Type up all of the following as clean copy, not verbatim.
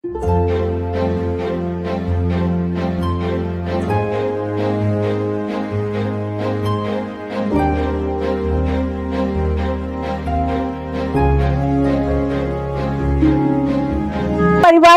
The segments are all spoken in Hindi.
परिवार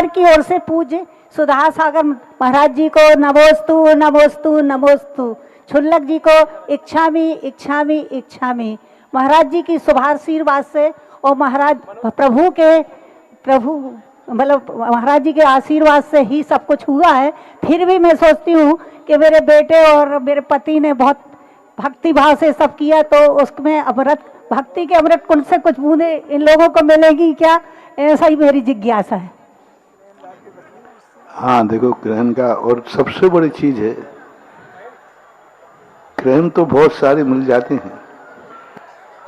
की ओर से पूज्य सुधा सागर महाराज जी को नमोस्तु नमोस्तु नमोस्तु। छुल्लक जी को इच्छामि इच्छामि इच्छामि। महाराज जी की शुभाशीर्वाद से और महाराज प्रभु मतलब महाराज जी के आशीर्वाद से ही सब कुछ हुआ है। फिर भी मैं सोचती हूँ कि मेरे बेटे और मेरे पति ने बहुत भक्ति भाव से सब किया, तो उसमें अमृत भक्ति के अमृत कुंड से कुछ बूंदे इन लोगों को मिलेगी क्या, ऐसा ही मेरी जिज्ञासा है। हाँ देखो, ग्रहण का और सबसे बड़ी चीज है, ग्रहण तो बहुत सारे मिल जाते हैं,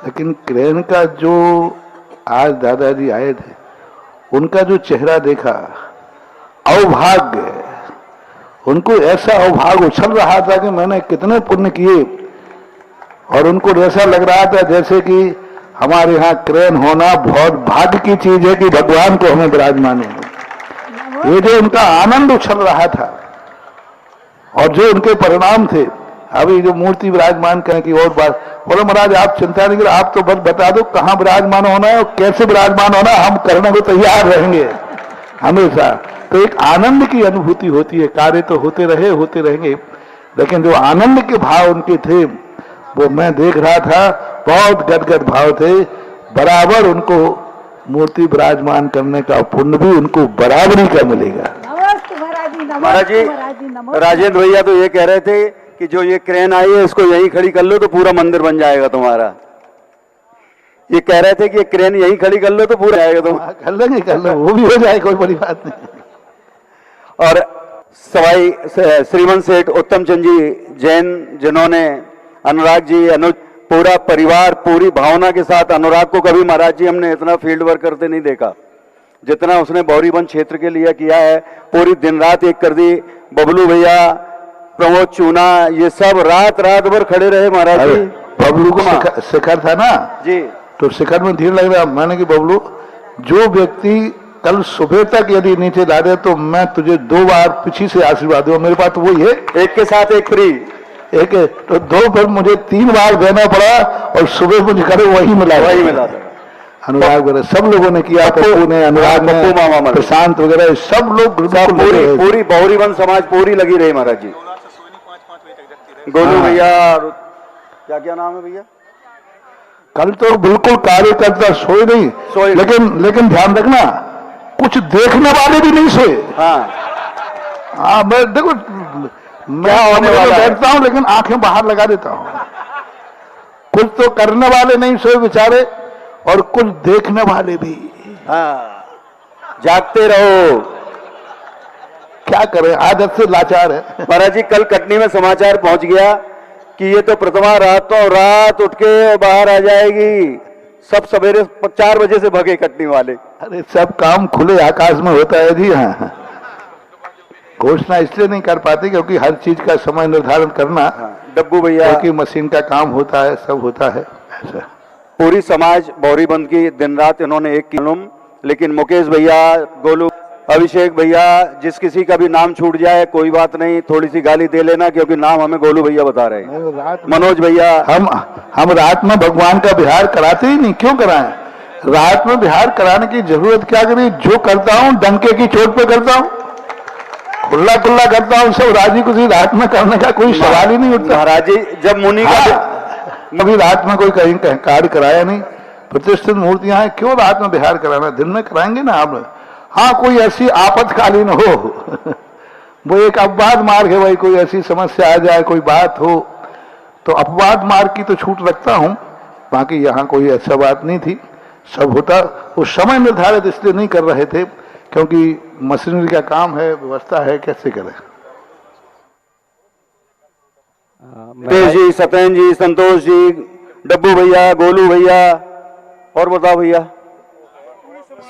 लेकिन ग्रहण का जो आज दादाजी आए थे उनका जो चेहरा देखा, अवभाग्य, उनको ऐसा अवभाग्य उछल रहा था कि मैंने कितने पुण्य किए, और उनको ऐसा लग रहा था जैसे कि हमारे यहाँ ग्रहण होना बहुत भाग्य की चीज है कि भगवान को हमें विराजमान हो। ये जो उनका आनंद उछल रहा था और जो उनके परिणाम थे, अभी जो मूर्ति विराजमान करने की और बात बोलो, महाराज आप चिंता नहीं करें, आप तो बस बता दो कहाँ विराजमान होना है और कैसे विराजमान होना है, हम करने को तैयार रहेंगे हमेशा। तो एक आनंद की अनुभूति होती है, कार्य तो होते रहेंगे, लेकिन जो आनंद के भाव उनके थे वो मैं देख रहा था, बहुत गदगद भाव थे। बराबर उनको मूर्ति विराजमान करने का पुण्य भी उनको बराबरी का मिलेगा। महाराज जी, राजेंद्र भैया तो ये कह रहे थे कि जो ये क्रेन आई है इसको यहीं खड़ी कर लो तो पूरा मंदिर बन जाएगा तुम्हारा। ये कह रहे थे कि ये क्रेन यहीं खड़ी कर लो तो पूरा जाएगा तुम्हारा। कर लो, वो भी हो जाए, कोई बड़ी बात नहीं। और सवाई श्रीमंत सेठ उत्तम चंद जी जैन, जिन्होंने अनुराग जी, अनुज, पूरा परिवार पूरी भावना के साथ, अनुराग को कभी महाराज जी हमने इतना फील्ड वर्क करते नहीं देखा जितना उसने बौरीबंद क्षेत्र के लिए किया है। पूरी दिन रात एक कर दी। बबलू भैया, प्रमोद चूना, ये सब रात भर खड़े रहे महाराज जी। बबलू को शिखर था ना जी, तो शिखर में धीरे लग रहा, मैंने कि बबलू जो व्यक्ति कल सुबह तक यदि नीचे ला दे तो मैं तुझे 2 बार पीछे से आशीर्वाद दूंगा। मेरे पास तो वही है, एक के साथ एक फ्री, एक तो 2 पर मुझे 3 बार देना पड़ा और सुबह मुझे करे वही मिला। अनुराग वगैरह सब लोगों ने किया, पप्पू ने, अनुराग ने, प्रशांत वगैरह सब लोग, पूरी बौरीबंद समाज पूरी लगी रही महाराज जी। गोलू भैया, क्या नाम है भैया, कल तो बिल्कुल कार्यकर्ता सोए नहीं, लेकिन ध्यान रखना कुछ देखने वाले भी नहीं सोए। हाँ मैं देखो, मैं बैठता हूँ लेकिन आंखें बाहर लगा देता हूँ। कुछ तो करने वाले नहीं सोए बेचारे, और कुछ देखने वाले भी। हाँ, जागते रहो, क्या करें, आदत से लाचार है। महाराज जी कल कटनी में समाचार पहुंच गया कि ये तो प्रतिमा रात उठ के बाहर आ जाएगी। सब सवेरे 4 बजे से भगे कटनी वाले। अरे सब काम खुले आकाश में होता है जी। हाँ, घोषणा इसलिए नहीं कर पाते क्योंकि हर चीज का समय निर्धारण करना, डब्बू भैया, क्योंकि मशीन का काम होता है, सब होता है ऐसा। पूरी समाज बौरीबंद की दिन रात इन्होंने एक किलोम, लेकिन मुकेश भैया, गोलू, अभिषेक भैया, जिस किसी का भी नाम छूट जाए कोई बात नहीं, थोड़ी सी गाली दे लेना क्योंकि नाम हमें गोलू भैया बता रहे हैं। मनोज भैया, हम रात में भगवान का विहार कराते ही नहीं, क्यों कराएं? रात में विहार कराने की जरूरत क्या करी? जो करता हूँ डंके की चोट पे करता हूँ, खुला करता हूँ, सब राजी खुशी रात में करने का कोई सवाल ही नहीं उठता। महाराज जी जब मुनि का कभी रात में कोई कहीं कार्य कराया नहीं, प्रतिष्ठित मूर्तियां हैं, क्यों रात में विहार कराना, दिन में कराएंगे ना आप। हाँ, कोई ऐसी आपातकालीन हो वो एक अपवाद मार्ग है भाई, कोई ऐसी समस्या आ जाए, कोई बात हो तो अपवाद मार्ग की तो छूट रखता हूं, बाकी यहाँ कोई ऐसा बात नहीं थी, सब होता। वो समय निर्धारित इसलिए नहीं कर रहे थे क्योंकि मशीनरी का काम है, व्यवस्था है, कैसे करें। जी, सत्येंद्र जी, संतोष जी, डब्बू भैया, गोलू भैया, और बताओ भैया,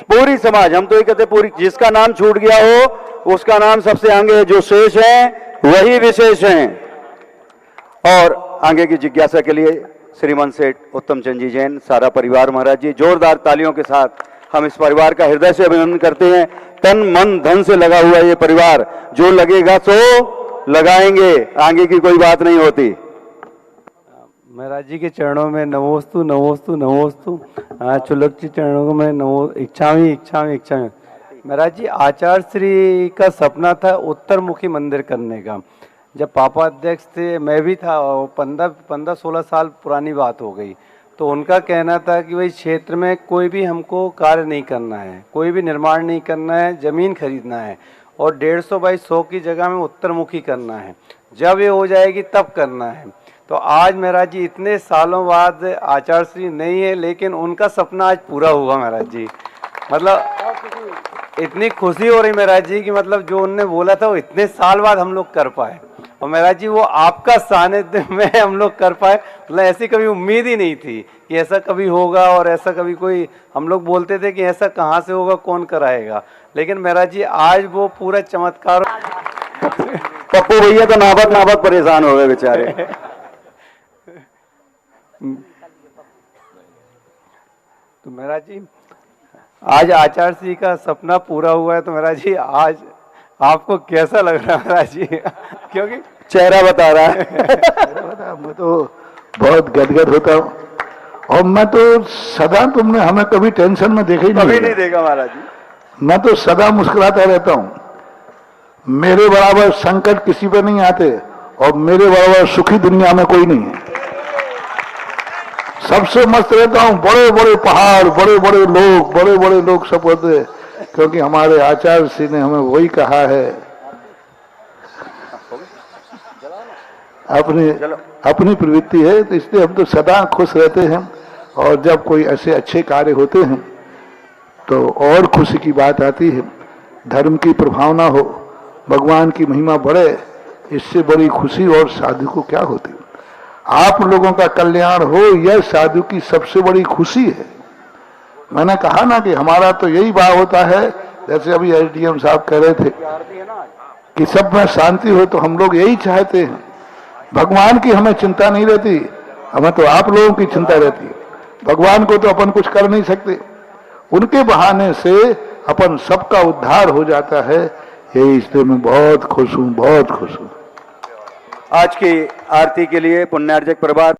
पूरी समाज, हम तो ये कहते पूरी, जिसका नाम छूट गया हो उसका नाम सबसे आगे है, जो शेष है वही विशेष हैं। और आगे की जिज्ञासा के लिए श्रीमंत सेठ उत्तम चंद जी जैन, सारा परिवार महाराज जी, जोरदार तालियों के साथ हम इस परिवार का हृदय से अभिनंदन करते हैं। तन मन धन से लगा हुआ ये परिवार, जो लगेगा सो लगाएंगे, आगे की कोई बात नहीं होती। महाराज जी के चरणों में नमोस्तु नमोस्तु नमोस्तु। चुलक जी चरणों को मैं नमो इच्छामी इच्छामी इच्छामी। महाराज जी, आचार्य श्री का सपना था उत्तर मुखी मंदिर करने का। जब पापा अध्यक्ष थे, मैं भी था, 15-16 साल पुरानी बात हो गई। तो उनका कहना था कि भाई क्षेत्र में कोई भी हमको कार्य नहीं करना है, कोई भी निर्माण नहीं करना है, जमीन खरीदना है और 150 बाई 100 की जगह में उत्तरमुखी करना है। जब ये हो जाएगी तब करना है। तो आज महाराज जी इतने सालों बाद आचार्य श्री नहीं है, लेकिन उनका सपना आज पूरा हुआ महाराज जी। मतलब इतनी खुशी हो रही महाराज जी कि मतलब जो उनने बोला था वो इतने साल बाद हम लोग कर पाए। और महाराज जी वो आपका सानिध्य में हम लोग कर पाए, मतलब ऐसी कभी उम्मीद ही नहीं थी कि ऐसा कभी होगा। और ऐसा कभी कोई, हम लोग बोलते थे कि ऐसा कहाँ से होगा, कौन कराएगा, लेकिन महाराज जी आज वो पूरा चमत्कार। पप्पू भैया तो नाबत परेशान हो गए बेचारे। तो महाराज जी आज आचार्य श्री का सपना पूरा हुआ है, तो महाराज जी आज आपको कैसा लग रहा है महाराज जी? क्योंकि चेहरा बता रहा है। मैं तो बहुत गदगद होता हूँ, और मैं तो सदा, तुमने हमें कभी टेंशन में देखा ही कभी नहीं देखा महाराज जी। मैं तो सदा मुस्कुराता रहता हूँ। मेरे बराबर संकट किसी पे नहीं आते, और मेरे बराबर सुखी दुनिया में कोई नहीं है। सबसे मस्त रहता हूँ। बड़े बड़े पहाड़, बड़े बड़े लोग सब होते हैं, क्योंकि हमारे आचार्य श्री ने हमें वही कहा है, अपनी प्रवृत्ति है, तो इसलिए हम तो सदा खुश रहते हैं। और जब कोई ऐसे अच्छे कार्य होते हैं तो और खुशी की बात आती है। धर्म की प्रभावना हो, भगवान की महिमा बढ़े, इससे बड़ी खुशी और साधु को क्या होती है। आप लोगों का कल्याण हो, यह साधु की सबसे बड़ी खुशी है। मैंने कहा ना कि हमारा तो यही भाव होता है, जैसे अभी एसडीएम साहब कह रहे थे कि सब में शांति हो, तो हम लोग यही चाहते हैं। भगवान की हमें चिंता नहीं रहती, हमें तो आप लोगों की चिंता रहती है। भगवान को तो अपन कुछ कर नहीं सकते, उनके बहाने से अपन सबका उद्धार हो जाता है। यही इसलिए मैं बहुत खुश हूँ, बहुत खुश हूँ। आज की आरती के लिए पुण्यार्जक परिवार